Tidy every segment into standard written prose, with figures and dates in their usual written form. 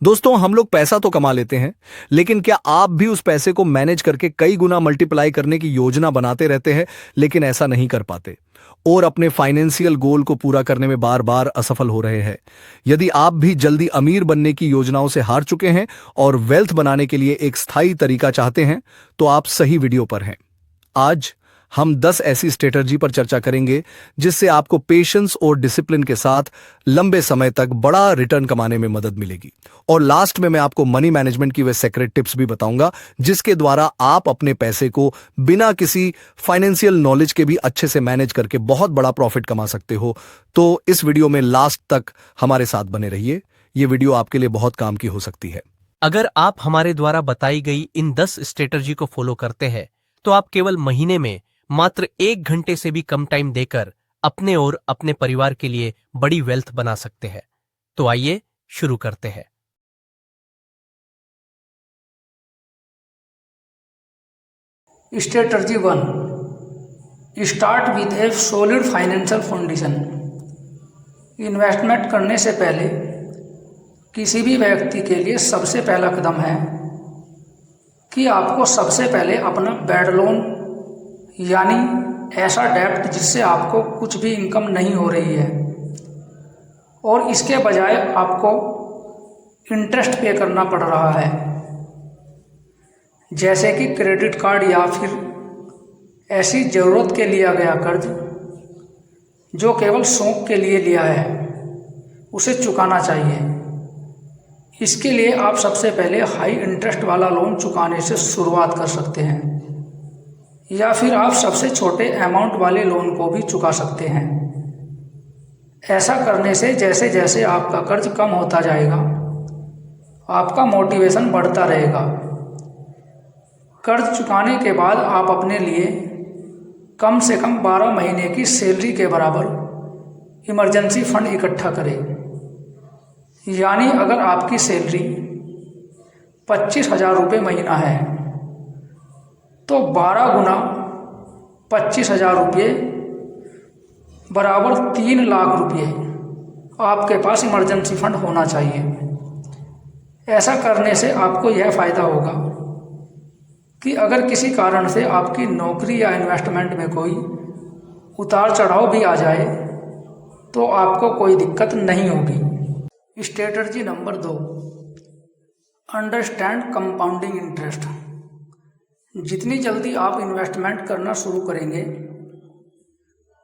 दोस्तों, हम लोग पैसा तो कमा लेते हैं, लेकिन क्या आप भी उस पैसे को मैनेज करके कई गुना मल्टीप्लाई करने की योजना बनाते रहते हैं, लेकिन ऐसा नहीं कर पाते और अपने फाइनेंशियल गोल को पूरा करने में बार बार असफल हो रहे हैं? यदि आप भी जल्दी अमीर बनने की योजनाओं से हार चुके हैं और वेल्थ बनाने के लिए एक स्थायी तरीका चाहते हैं, तो आप सही वीडियो पर हैं। आज हम 10 ऐसी स्ट्रेटजी पर चर्चा करेंगे जिससे आपको पेशेंस और डिसिप्लिन के साथ लंबे समय तक बड़ा रिटर्न कमाने में मदद मिलेगी। और लास्ट में मैं आपको मनी मैनेजमेंट की वे सीक्रेट टिप्स भी बताऊंगा जिसके द्वारा आप अपने पैसे को बिना किसी फाइनेंशियल नॉलेज के भी अच्छे से मैनेज करके बहुत बड़ा प्रॉफिट कमा सकते हो। तो इस वीडियो में लास्ट तक हमारे साथ बने रहिए, ये वीडियो आपके लिए बहुत काम की हो सकती है। अगर आप हमारे द्वारा बताई गई इन 10 स्ट्रेटजी को फॉलो करते हैं तो आप केवल महीने में मात्र 1 घंटे से भी कम टाइम देकर अपने और अपने परिवार के लिए बड़ी वेल्थ बना सकते हैं। तो आइए शुरू करते हैं। Strategy 1, start with A solid financial foundation. Investment करने से पहले किसी भी व्यक्ति के लिए सबसे पहला कदम है कि आपको सबसे पहले अपना बैड लोन यानी ऐसा डेब्ट जिससे आपको कुछ भी इनकम नहीं हो रही है और इसके बजाय आपको इंटरेस्ट पे करना पड़ रहा है, जैसे कि क्रेडिट कार्ड या फिर ऐसी ज़रूरत के लिया गया कर्ज जो केवल शौक के लिए लिया है, उसे चुकाना चाहिए। इसके लिए आप सबसे पहले हाई इंटरेस्ट वाला लोन चुकाने से शुरुआत कर सकते हैं या फिर आप सबसे छोटे अमाउंट वाले लोन को भी चुका सकते हैं। ऐसा करने से जैसे जैसे आपका कर्ज कम होता जाएगा, आपका मोटिवेशन बढ़ता रहेगा। कर्ज चुकाने के बाद आप अपने लिए कम से कम 12 महीने की सैलरी के बराबर इमरजेंसी फंड इकट्ठा करें। यानी अगर आपकी सैलरी 25,000 रुपये महीना है तो 12 गुना 25,000 रुपये बराबर 3 लाख रुपये आपके पास इमरजेंसी फंड होना चाहिए। ऐसा करने से आपको यह फ़ायदा होगा कि अगर किसी कारण से आपकी नौकरी या इन्वेस्टमेंट में कोई उतार चढ़ाव भी आ जाए तो आपको कोई दिक्कत नहीं होगी। Strategy number 2, understand compounding interest. जितनी जल्दी आप इन्वेस्टमेंट करना शुरू करेंगे,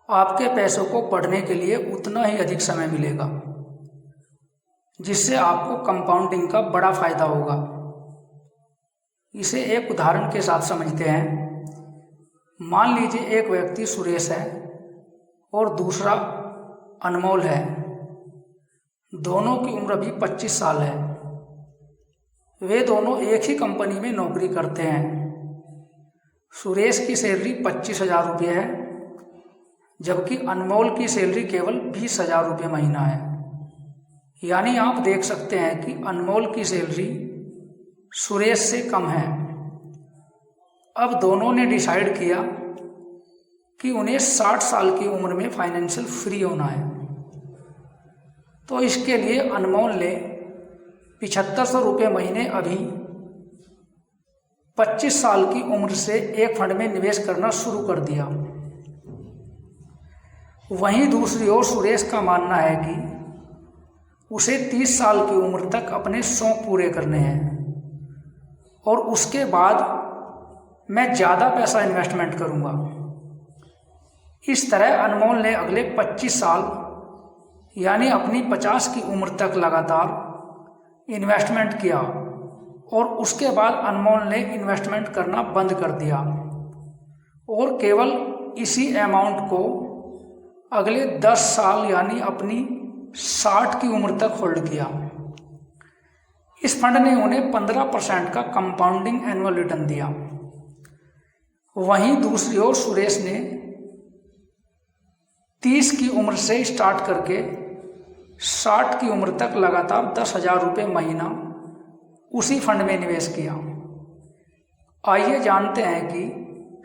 आपके पैसों को बढ़ने के लिए उतना ही अधिक समय मिलेगा, जिससे आपको कंपाउंडिंग का बड़ा फायदा होगा। इसे एक उदाहरण के साथ समझते हैं। मान लीजिए एक व्यक्ति सुरेश है और दूसरा अनमोल है। दोनों की उम्र अभी 25 साल है। वे दोनों एक ही कंपनी में नौकरी करते हैं। सुरेश की सैलरी 25,000 रुपये है, जबकि अनमोल की सैलरी केवल 20,000 रुपये महीना है। यानी आप देख सकते हैं कि अनमोल की सैलरी सुरेश से कम है। अब दोनों ने डिसाइड किया कि उन्हें 60 साल की उम्र में फाइनेंशियल फ्री होना है। तो इसके लिए अनमोल ने 7500 रुपये महीने अभी 25 साल की उम्र से एक फंड में निवेश करना शुरू कर दिया। वहीं दूसरी ओर सुरेश का मानना है कि उसे 30 साल की उम्र तक अपने शौक पूरे करने हैं और उसके बाद मैं ज़्यादा पैसा इन्वेस्टमेंट करूंगा। इस तरह अनमोल ने अगले 25 साल यानी अपनी 50 की उम्र तक लगातार इन्वेस्टमेंट किया और उसके बाद अनमोल ने इन्वेस्टमेंट करना बंद कर दिया और केवल इसी अमाउंट को अगले 10 साल यानी अपनी 60 की उम्र तक होल्ड किया। इस फंड ने उन्हें 15% का कंपाउंडिंग एनुअल रिटर्न दिया। वहीं दूसरी ओर सुरेश ने 30 की उम्र से स्टार्ट करके 60 की उम्र तक लगातार 10,000 रुपये महीना उसी फंड में निवेश किया। आइए जानते हैं कि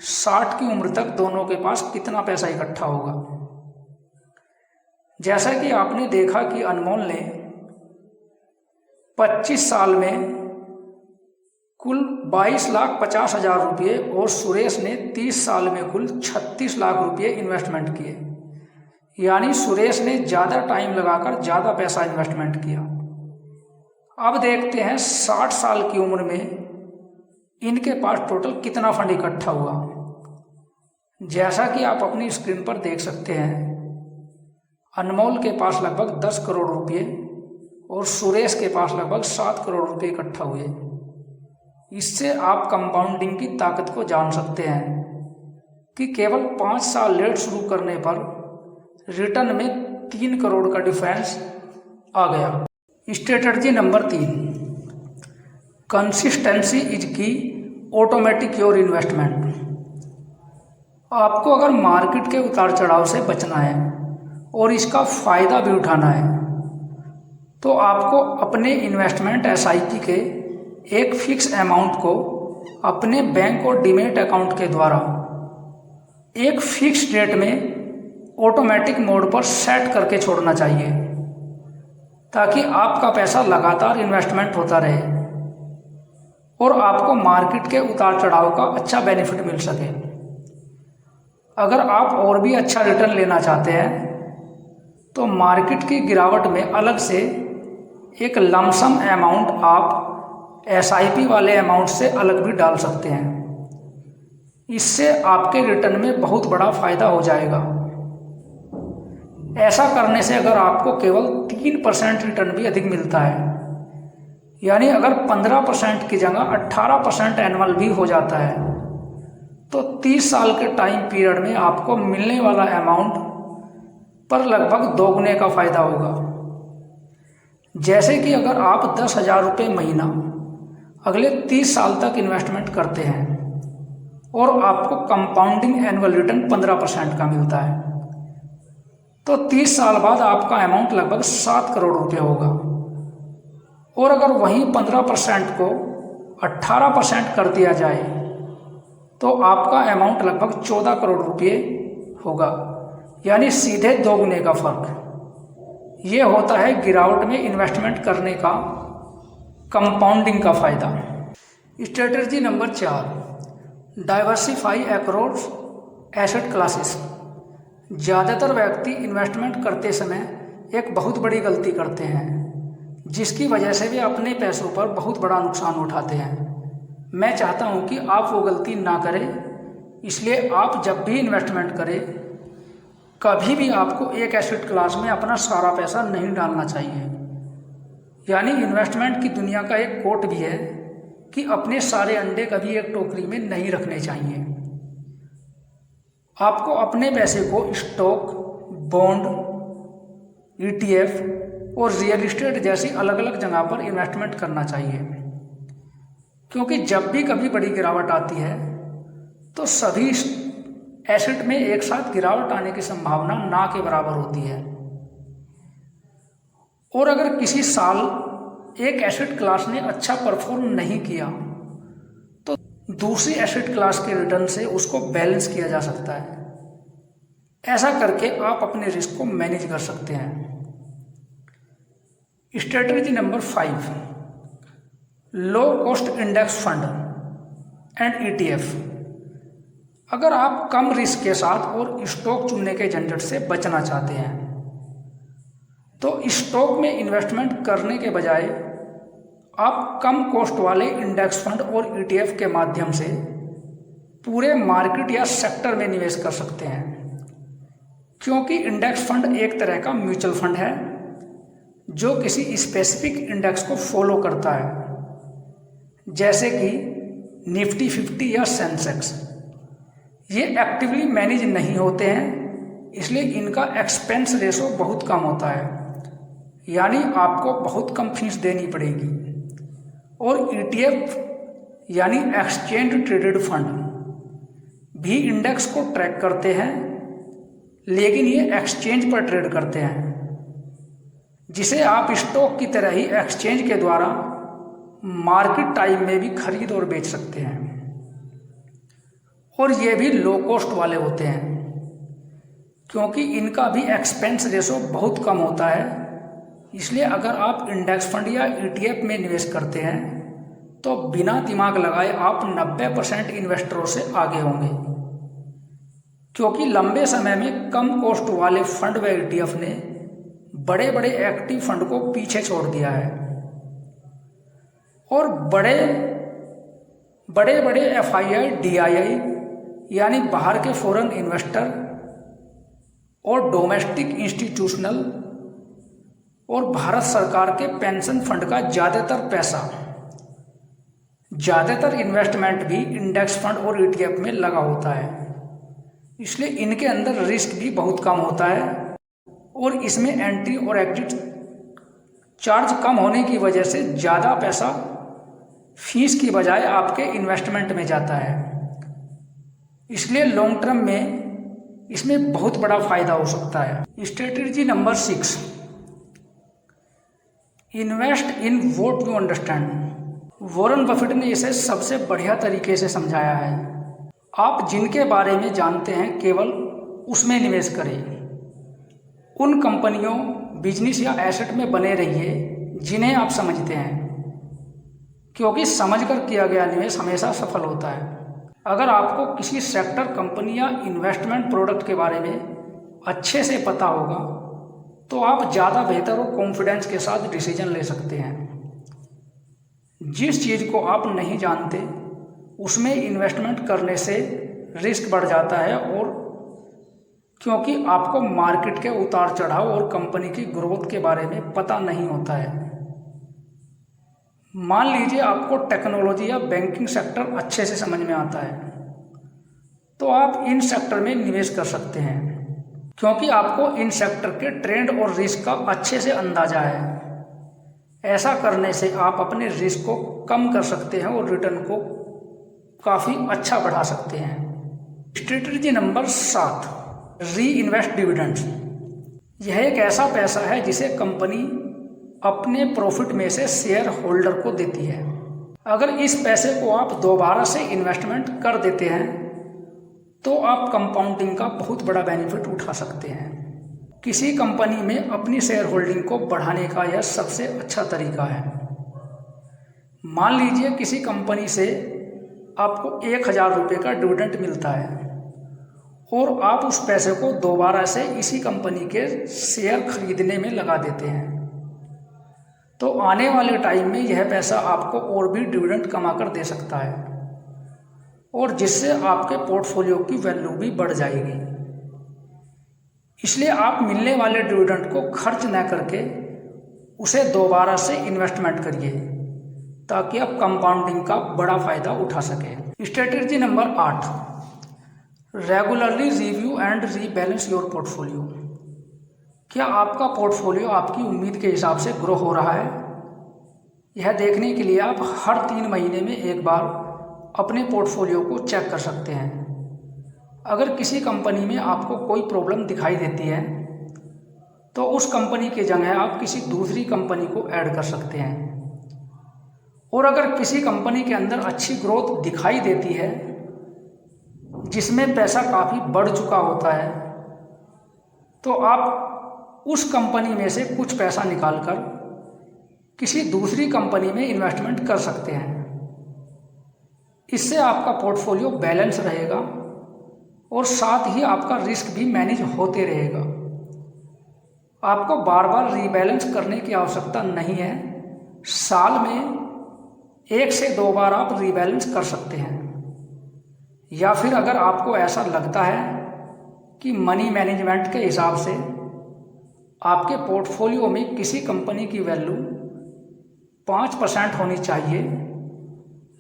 60 की उम्र तक दोनों के पास कितना पैसा इकट्ठा होगा। जैसा कि आपने देखा कि अनमोल ने 25 साल में कुल 22,50,000 रुपये और सुरेश ने 30 साल में कुल 36 लाख रुपये इन्वेस्टमेंट किए। यानी सुरेश ने ज़्यादा टाइम लगाकर ज़्यादा पैसा इन्वेस्टमेंट किया। अब देखते हैं 60 साल की उम्र में इनके पास टोटल कितना फंड इकट्ठा हुआ। जैसा कि आप अपनी स्क्रीन पर देख सकते हैं, अनमोल के पास लगभग 10 करोड़ रुपये और सुरेश के पास लगभग 7 करोड़ रुपये इकट्ठा हुए। इससे आप कंपाउंडिंग की ताकत को जान सकते हैं कि केवल 5 साल लेट शुरू करने पर रिटर्न में 3 करोड़ का डिफरेंस आ गया। स्ट्रेटजी नंबर 3, कंसिस्टेंसी इज की ऑटोमेटिक योर इन्वेस्टमेंट। आपको अगर मार्केट के उतार चढ़ाव से बचना है और इसका फ़ायदा भी उठाना है तो आपको अपने इन्वेस्टमेंट एसआईपी के एक फिक्स अमाउंट को अपने बैंक और डीमैट अकाउंट के द्वारा एक फिक्स डेट में ऑटोमेटिक मोड पर सेट करके छोड़ना चाहिए, ताकि आपका पैसा लगातार इन्वेस्टमेंट होता रहे और आपको मार्केट के उतार चढ़ाव का अच्छा बेनिफिट मिल सके। अगर आप और भी अच्छा रिटर्न लेना चाहते हैं तो मार्केट की गिरावट में अलग से एक लमसम अमाउंट आप एसआईपी वाले अमाउंट से अलग भी डाल सकते हैं। इससे आपके रिटर्न में बहुत बड़ा फायदा हो जाएगा। ऐसा करने से अगर आपको केवल 3% रिटर्न भी अधिक मिलता है, यानी अगर 15% की जगह 18% एनुअल भी हो जाता है, तो 30 साल के टाइम पीरियड में आपको मिलने वाला अमाउंट पर लगभग दोगुने का फायदा होगा। जैसे कि अगर आप 10,000 रुपये महीना अगले 30 साल तक इन्वेस्टमेंट करते हैं और आपको कंपाउंडिंग एनुअल रिटर्न 15% का मिलता है, तो 30 साल बाद आपका अमाउंट लगभग 7 करोड़ रुपये होगा। और अगर वहीं 15% को 18% कर दिया जाए तो आपका अमाउंट लगभग 14 करोड़ रुपये होगा, यानी सीधे दोगुने का फर्क। ये होता है गिरावट में इन्वेस्टमेंट करने का कंपाउंडिंग का फायदा। Strategy number 4, diversify across asset classes. ज़्यादातर व्यक्ति इन्वेस्टमेंट करते समय एक बहुत बड़ी गलती करते हैं, जिसकी वजह से वे अपने पैसों पर बहुत बड़ा नुकसान उठाते हैं। मैं चाहता हूं कि आप वो गलती ना करें, इसलिए आप जब भी इन्वेस्टमेंट करें कभी भी आपको एक एसेट क्लास में अपना सारा पैसा नहीं डालना चाहिए। यानी इन्वेस्टमेंट की दुनिया का एक कोट भी है कि अपने सारे अंडे कभी एक टोकरी में नहीं रखने चाहिए। आपको अपने पैसे को स्टॉक, बॉन्ड, ETF और रियल इस्टेट जैसी अलग अलग जगह पर इन्वेस्टमेंट करना चाहिए, क्योंकि जब भी कभी बड़ी गिरावट आती है तो सभी एसेट में एक साथ गिरावट आने की संभावना ना के बराबर होती है। और अगर किसी साल एक एसेट क्लास ने अच्छा परफॉर्म नहीं किया तो दूसरी एसेट क्लास के रिटर्न से उसको बैलेंस किया जा सकता है। ऐसा करके आप अपने रिस्क को मैनेज कर सकते हैं। Strategy number 5, low cost index fund and ETF। अगर आप कम रिस्क के साथ और स्टॉक चुनने के झंझट से बचना चाहते हैं तो स्टॉक में इन्वेस्टमेंट करने के बजाय आप कम कॉस्ट वाले इंडेक्स फंड और ETF के माध्यम से पूरे मार्केट या सेक्टर में निवेश कर सकते हैं, क्योंकि इंडेक्स फंड एक तरह का म्यूचुअल फंड है जो किसी स्पेसिफिक इंडेक्स को फॉलो करता है, जैसे कि निफ्टी 50 या सेंसेक्स। ये एक्टिवली मैनेज नहीं होते हैं, इसलिए इनका एक्सपेंस रेशो बहुत कम होता है, यानी आपको बहुत कम फीस देनी पड़ेगी। और ETF यानी एक्सचेंज ट्रेडेड फंड भी इंडेक्स को ट्रैक करते हैं, लेकिन ये एक्सचेंज पर ट्रेड करते हैं, जिसे आप स्टॉक की तरह ही एक्सचेंज के द्वारा मार्केट टाइम में भी खरीद और बेच सकते हैं। और ये भी लो कॉस्ट वाले होते हैं, क्योंकि इनका भी एक्सपेंस रेशो बहुत कम होता है, इसलिए अगर आप इंडेक्स फंड या ETF में निवेश करते हैं तो बिना दिमाग लगाए आप 90% इन्वेस्टरों से आगे होंगे, क्योंकि लंबे समय में कम कॉस्ट वाले फंड व ETF ने बड़े बड़े एक्टिव फंड को पीछे छोड़ दिया है और बड़े बड़े FII DII यानी बाहर के फॉरेन इन्वेस्टर और डोमेस्टिक इंस्टीट्यूशनल और भारत सरकार के पेंशन फंड का ज़्यादातर इन्वेस्टमेंट भी इंडेक्स फंड और ETF में लगा होता है। इसलिए इनके अंदर रिस्क भी बहुत कम होता है और इसमें एंट्री और एग्जिट चार्ज कम होने की वजह से ज़्यादा पैसा फीस की बजाय आपके इन्वेस्टमेंट में जाता है। इसलिए लॉन्ग टर्म में इसमें बहुत बड़ा फायदा हो सकता है। Strategy number 6, invest in what you understand. Warren Buffett ने इसे सबसे बढ़िया तरीके से समझाया है। आप जिनके बारे में जानते हैं केवल उसमें निवेश करें। उन कंपनियों, बिजनेस या एसेट में बने रहिए जिन्हें आप समझते हैं, क्योंकि समझकर किया गया निवेश हमेशा सफल होता है। अगर आपको किसी सेक्टर, कंपनी या इन्वेस्टमेंट प्रोडक्ट के बारे में अच्छे से पता होगा तो आप ज़्यादा बेहतर और कॉन्फिडेंस के साथ डिसीजन ले सकते हैं। जिस चीज़ को आप नहीं जानते उसमें इन्वेस्टमेंट करने से रिस्क बढ़ जाता है, और क्योंकि आपको मार्केट के उतार चढ़ाव और कंपनी की ग्रोथ के बारे में पता नहीं होता है। मान लीजिए आपको टेक्नोलॉजी या बैंकिंग सेक्टर अच्छे से समझ में आता है, तो आप इन सेक्टर में निवेश कर सकते हैं, क्योंकि आपको इन सेक्टर के ट्रेंड और रिस्क का अच्छे से अंदाजा है। ऐसा करने से आप अपने रिस्क को कम कर सकते हैं और रिटर्न को काफ़ी अच्छा बढ़ा सकते हैं। स्ट्रेटेजी नंबर 7, री इन्वेस्ट डिविडेंड्स। यह एक ऐसा पैसा है जिसे कंपनी अपने प्रॉफिट में से शेयर होल्डर को देती है। अगर इस पैसे को आप दोबारा से इन्वेस्टमेंट कर देते हैं तो आप कंपाउंडिंग का बहुत बड़ा बेनिफिट उठा सकते हैं। किसी कंपनी में अपनी शेयर होल्डिंग को बढ़ाने का यह सबसे अच्छा तरीका है। मान लीजिए किसी कंपनी से आपको 1000 रुपये का डिविडेंड मिलता है और आप उस पैसे को दोबारा से इसी कंपनी के शेयर खरीदने में लगा देते हैं, तो आने वाले टाइम में यह पैसा आपको और भी डिविडेंड कमा कर दे सकता है, और जिससे आपके पोर्टफोलियो की वैल्यू भी बढ़ जाएगी। इसलिए आप मिलने वाले डिविडेंड को खर्च न करके उसे दोबारा से इन्वेस्टमेंट करिए, ताकि आप कंपाउंडिंग का बड़ा फायदा उठा सकें। Strategy number 8, regularly review and rebalance your portfolio. क्या आपका पोर्टफोलियो आपकी उम्मीद के हिसाब से ग्रो हो रहा है? यह देखने के लिए आप हर 3 महीने में एक बार अपने पोर्टफोलियो को चेक कर सकते हैं। अगर किसी कंपनी में आपको कोई प्रॉब्लम दिखाई देती है तो उस कंपनी की जगह आप किसी दूसरी कंपनी को ऐड कर सकते हैं, और अगर किसी कंपनी के अंदर अच्छी ग्रोथ दिखाई देती है जिसमें पैसा काफ़ी बढ़ चुका होता है, तो आप उस कंपनी में से कुछ पैसा निकालकर किसी दूसरी कंपनी में इन्वेस्टमेंट कर सकते हैं। इससे आपका पोर्टफोलियो बैलेंस रहेगा और साथ ही आपका रिस्क भी मैनेज होते रहेगा। आपको बार बार रीबैलेंस करने की आवश्यकता नहीं है। साल में 1 से 2 बार आप रीबैलेंस कर सकते हैं, या फिर अगर आपको ऐसा लगता है कि मनी मैनेजमेंट के हिसाब से आपके पोर्टफोलियो में किसी कंपनी की वैल्यू 5% होनी चाहिए,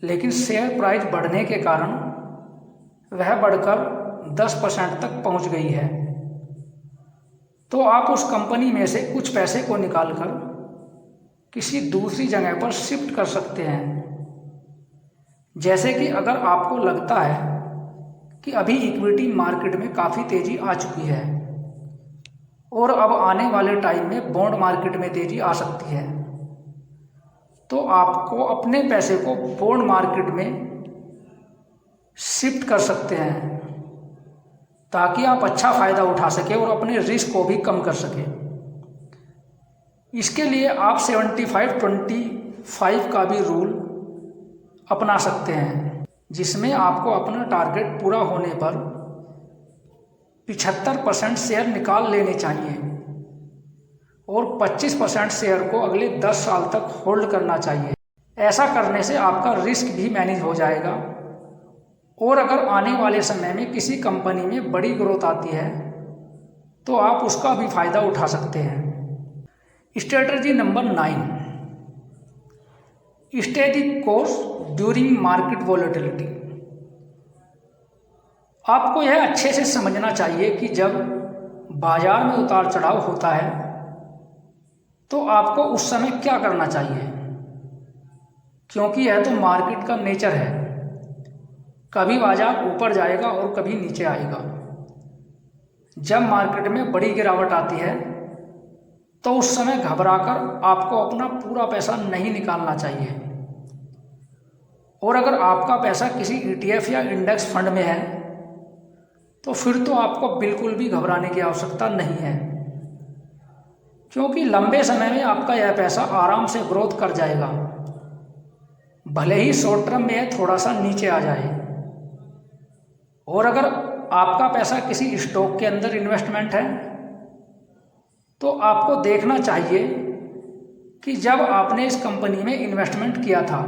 लेकिन शेयर प्राइस बढ़ने के कारण वह बढ़कर 10% तक पहुंच गई है, तो आप उस कंपनी में से कुछ पैसे को निकालकर किसी दूसरी जगह पर शिफ्ट कर सकते हैं। जैसे कि अगर आपको लगता है कि अभी इक्विटी मार्केट में काफ़ी तेज़ी आ चुकी है और अब आने वाले टाइम में बॉन्ड मार्केट में तेज़ी आ सकती है, तो आपको अपने पैसे को बॉन्ड मार्केट में शिफ्ट कर सकते हैं, ताकि आप अच्छा फ़ायदा उठा सकें और अपने रिस्क को भी कम कर सकें। इसके लिए आप 75-25 का भी रूल अपना सकते हैं, जिसमें आपको अपना टारगेट पूरा होने पर 75% शेयर निकाल लेने चाहिए और 25% शेयर को अगले 10 साल तक होल्ड करना चाहिए। ऐसा करने से आपका रिस्क भी मैनेज हो जाएगा और अगर आने वाले समय में किसी कंपनी में बड़ी ग्रोथ आती है तो आप उसका भी फायदा उठा सकते हैं। Strategy number 9, stay the course during market volatility. आपको यह अच्छे से समझना चाहिए कि जब बाजार में उतार चढ़ाव होता है तो आपको उस समय क्या करना चाहिए, क्योंकि यह तो मार्केट का नेचर है। कभी बाजार ऊपर जाएगा और कभी नीचे आएगा। जब मार्केट में बड़ी गिरावट आती है तो उस समय घबराकर आपको अपना पूरा पैसा नहीं निकालना चाहिए, और अगर आपका पैसा किसी ETF या इंडेक्स फंड में है तो फिर तो आपको बिल्कुल भी घबराने की आवश्यकता नहीं है, क्योंकि लंबे समय में आपका यह पैसा आराम से ग्रोथ कर जाएगा, भले ही शॉर्ट टर्म में यह थोड़ा सा नीचे आ जाए। और अगर आपका पैसा किसी स्टॉक के अंदर इन्वेस्टमेंट है तो आपको देखना चाहिए कि जब आपने इस कंपनी में इन्वेस्टमेंट किया था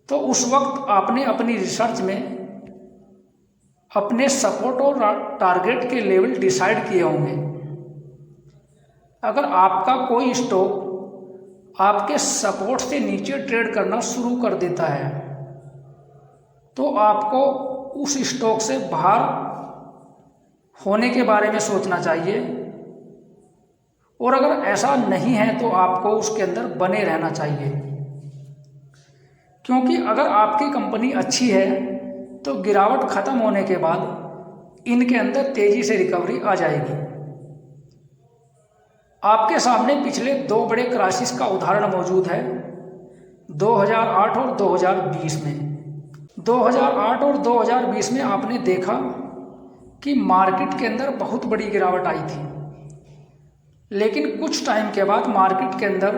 तो उस वक्त आपने अपनी रिसर्च में अपने सपोर्ट और टारगेट के लेवल डिसाइड किए होंगे। अगर आपका कोई स्टॉक आपके सपोर्ट से नीचे ट्रेड करना शुरू कर देता है तो आपको उस स्टॉक से बाहर होने के बारे में सोचना चाहिए, और अगर ऐसा नहीं है तो आपको उसके अंदर बने रहना चाहिए, क्योंकि अगर आपकी कंपनी अच्छी है तो गिरावट खत्म होने के बाद इनके अंदर तेजी से रिकवरी आ जाएगी। आपके सामने पिछले 2 बड़े क्राइसिस का उदाहरण मौजूद है, 2008 और 2020 में। 2008 और 2020 में आपने देखा कि मार्केट के अंदर बहुत बड़ी गिरावट आई थी, लेकिन कुछ टाइम के बाद मार्केट के अंदर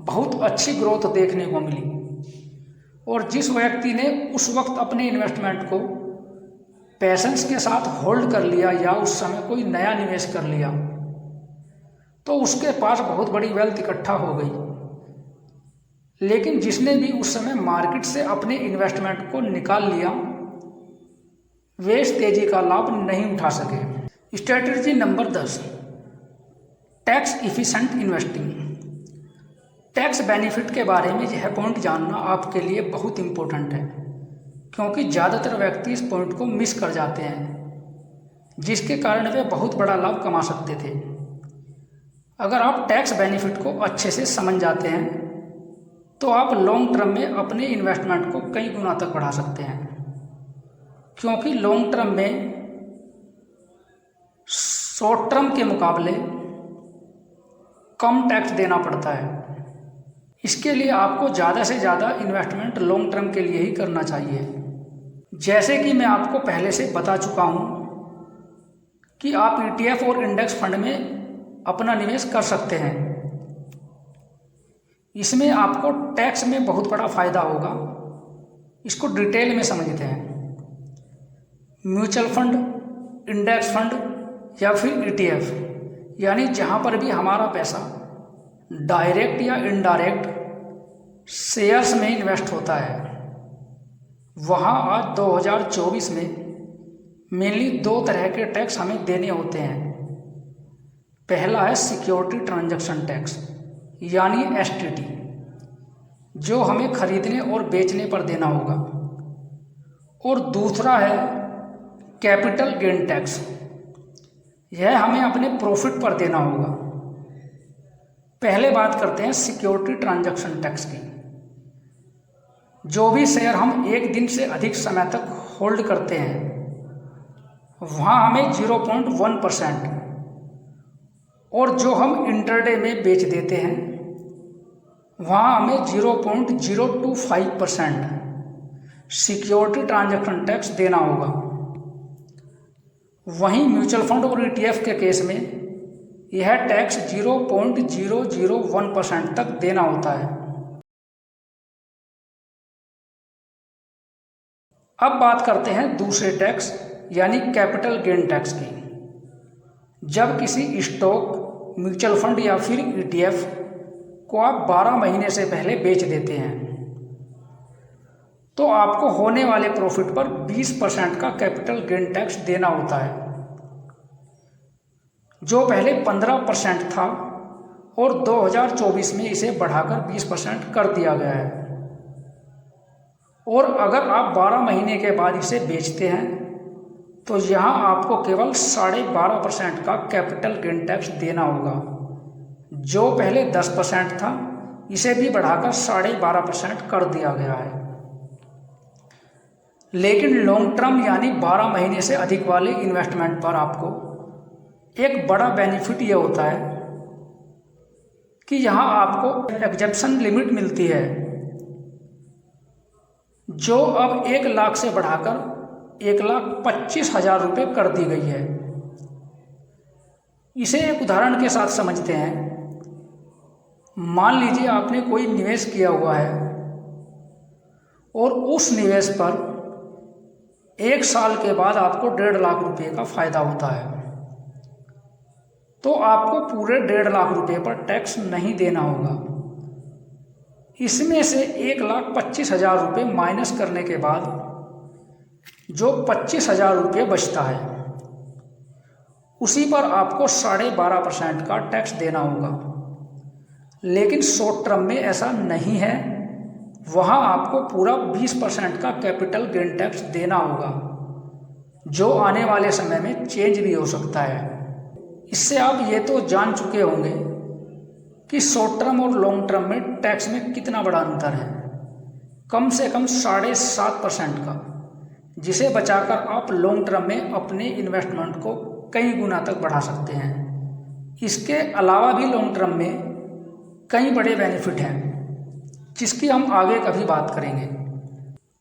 बहुत अच्छी ग्रोथ देखने को मिली, और जिस व्यक्ति ने उस वक्त अपने इन्वेस्टमेंट को पेशेंस के साथ होल्ड कर लिया या उस समय कोई नया निवेश कर लिया तो उसके पास बहुत बड़ी वेल्थ इकट्ठा हो गई। लेकिन जिसने भी उस समय मार्केट से अपने इन्वेस्टमेंट को निकाल लिया वे इस तेजी का लाभ नहीं उठा सके। Strategy number 10, tax efficient investing. Tax benefit के बारे में यह पॉइंट जानना आपके लिए बहुत इंपॉर्टेंट है, क्योंकि ज़्यादातर व्यक्ति इस पॉइंट को मिस कर जाते हैं, जिसके कारण वे बहुत बड़ा लाभ कमा सकते थे। अगर आप टैक्स बेनिफिट को अच्छे से समझ जाते हैं तो आप लॉन्ग टर्म में अपने इन्वेस्टमेंट को कई गुना तक बढ़ा सकते हैं, क्योंकि लॉन्ग टर्म में शॉर्ट टर्म के मुकाबले कम टैक्स देना पड़ता है। इसके लिए आपको ज़्यादा से ज़्यादा इन्वेस्टमेंट लॉन्ग टर्म के लिए ही करना चाहिए। जैसे कि मैं आपको पहले से बता चुका हूँ कि आप ETF और इंडेक्स फंड में अपना निवेश कर सकते हैं। इसमें आपको टैक्स में बहुत बड़ा फायदा होगा। इसको डिटेल में समझते हैं। म्यूचुअल फंड, इंडेक्स फंड या फिर ETF, यानी जहाँ पर भी हमारा पैसा डायरेक्ट या इनडायरेक्ट शेयर्स में इन्वेस्ट होता है, वहाँ आज 2024 में मेनली 2 तरह के टैक्स हमें देने होते हैं। पहला है सिक्योरिटी ट्रांजैक्शन टैक्स यानी STT, जो हमें खरीदने और बेचने पर देना होगा, और दूसरा है कैपिटल गेन टैक्स, यह हमें अपने प्रॉफिट पर देना होगा। पहले बात करते हैं सिक्योरिटी ट्रांजैक्शन टैक्स की। जो भी शेयर हम एक दिन से अधिक समय तक होल्ड करते हैं वहाँ हमें 0.1%, और जो हम इंटरडे में बेच देते हैं वहाँ हमें 0.025% सिक्योरिटी ट्रांजैक्शन टैक्स देना होगा। वहीं म्यूचुअल फंड और ETF के केस में यह टैक्स 0.001% तक देना होता है। अब बात करते हैं दूसरे टैक्स यानी कैपिटल गेन टैक्स की। जब किसी स्टॉक, म्यूचुअल फंड या फिर ETF को आप 12 महीने से पहले बेच देते हैं तो आपको होने वाले प्रॉफिट पर 20% का कैपिटल गेन टैक्स देना होता है, जो पहले 15% था और 2024 में इसे बढ़ाकर 20% कर दिया गया है। और अगर आप 12 महीने के बाद इसे बेचते हैं तो यहाँ आपको केवल 12.5% का कैपिटल गेन टैक्स देना होगा। जो पहले 10% था इसे भी बढ़ाकर 12.5% कर दिया गया है। लेकिन लॉन्ग टर्म यानी 12 महीने से अधिक वाले इन्वेस्टमेंट पर आपको एक बड़ा बेनिफिट ये होता है कि यहाँ आपको एग्जेम्पशन लिमिट मिलती है, जो अब 1 लाख से बढ़ाकर 1,25,000 रुपये कर दी गई है। इसे एक उदाहरण के साथ समझते हैं। मान लीजिए आपने कोई निवेश किया हुआ है और उस निवेश पर 1 साल के बाद आपको 1.5 लाख रुपये का फायदा होता है, तो आपको पूरे 1.5 लाख रुपये पर टैक्स नहीं देना होगा। इसमें से 1,25,000 रुपये माइनस करने के बाद जो 25,000 रुपये बचता है उसी पर आपको 12.5% का टैक्स देना होगा। लेकिन शॉर्ट टर्म में ऐसा नहीं है, वहाँ आपको पूरा 20% का कैपिटल गेन टैक्स देना होगा, जो आने वाले समय में चेंज भी हो सकता है। इससे आप ये तो जान चुके होंगे कि शॉर्ट टर्म और लॉन्ग टर्म में टैक्स में कितना बड़ा अंतर है। कम से कम 7.5% का, जिसे बचाकर आप लॉन्ग टर्म में अपने इन्वेस्टमेंट को कई गुना तक बढ़ा सकते हैं। इसके अलावा भी लॉन्ग टर्म में कई बड़े बेनिफिट हैं, जिसकी हम आगे कभी बात करेंगे।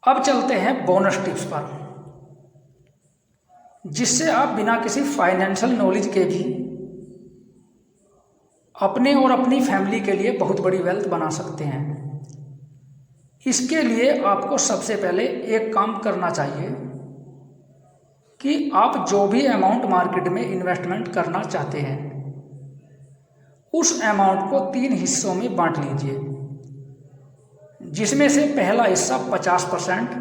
अब चलते हैं बोनस टिप्स पर, जिससे आप बिना किसी फाइनेंशियल नॉलेज के भी अपने और अपनी फैमिली के लिए बहुत बड़ी वेल्थ बना सकते हैं। इसके लिए आपको सबसे पहले एक काम करना चाहिए कि आप जो भी अमाउंट मार्केट में इन्वेस्टमेंट करना चाहते हैं उस अमाउंट को 3 हिस्सों में बांट लीजिए, जिसमें से पहला हिस्सा 50%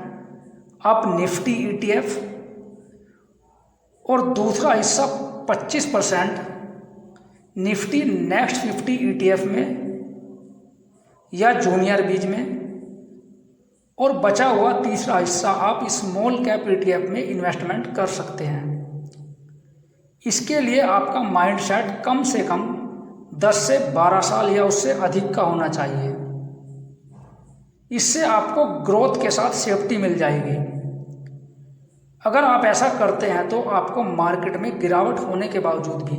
आप निफ्टी ETF और दूसरा हिस्सा 25% निफ्टी नेक्स्ट 50 ETF में या जूनियर बीज में, और बचा हुआ तीसरा हिस्सा आप स्मॉल कैप ETF में इन्वेस्टमेंट कर सकते हैं। इसके लिए आपका माइंडसेट कम से कम 10 से 12 साल या उससे अधिक का होना चाहिए। इससे आपको ग्रोथ के साथ सेफ्टी मिल जाएगी। अगर आप ऐसा करते हैं तो आपको मार्केट में गिरावट होने के बावजूद भी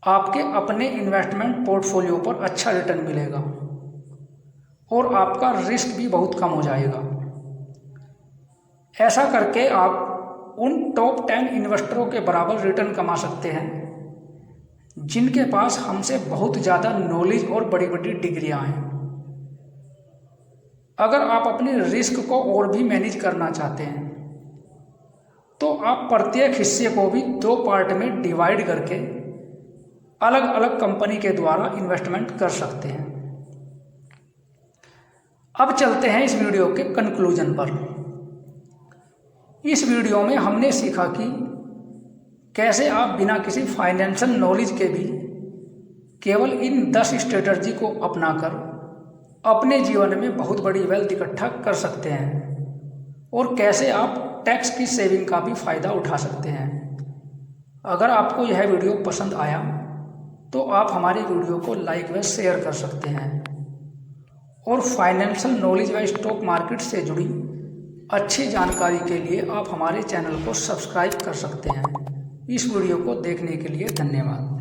आपके अपने इन्वेस्टमेंट पोर्टफोलियो पर अच्छा रिटर्न मिलेगा और आपका रिस्क भी बहुत कम हो जाएगा। ऐसा करके आप उन टॉप 10 इन्वेस्टरों के बराबर रिटर्न कमा सकते हैं जिनके पास हमसे बहुत ज़्यादा नॉलेज और बड़ी बड़ी डिग्रियां हैं। अगर आप अपने रिस्क को और भी मैनेज करना चाहते हैं तो आप प्रत्येक हिस्से को भी 2 पार्ट में डिवाइड करके अलग अलग कंपनी के द्वारा इन्वेस्टमेंट कर सकते हैं। अब चलते हैं इस वीडियो के कंक्लूजन पर। इस वीडियो में हमने सीखा कि कैसे आप बिना किसी फाइनेंशियल नॉलेज के भी केवल इन 10 स्ट्रेटजी को अपनाकर अपने जीवन में बहुत बड़ी वेल्थ इकट्ठा कर सकते हैं और कैसे आप टैक्स की सेविंग का भी फ़ायदा उठा सकते हैं। अगर आपको यह वीडियो पसंद आया तो आप हमारे वीडियो को लाइक व शेयर कर सकते हैं और फाइनेंशियल नॉलेज व स्टॉक मार्केट से जुड़ी अच्छी जानकारी के लिए आप हमारे चैनल को सब्सक्राइब कर सकते हैं। इस वीडियो को देखने के लिए धन्यवाद।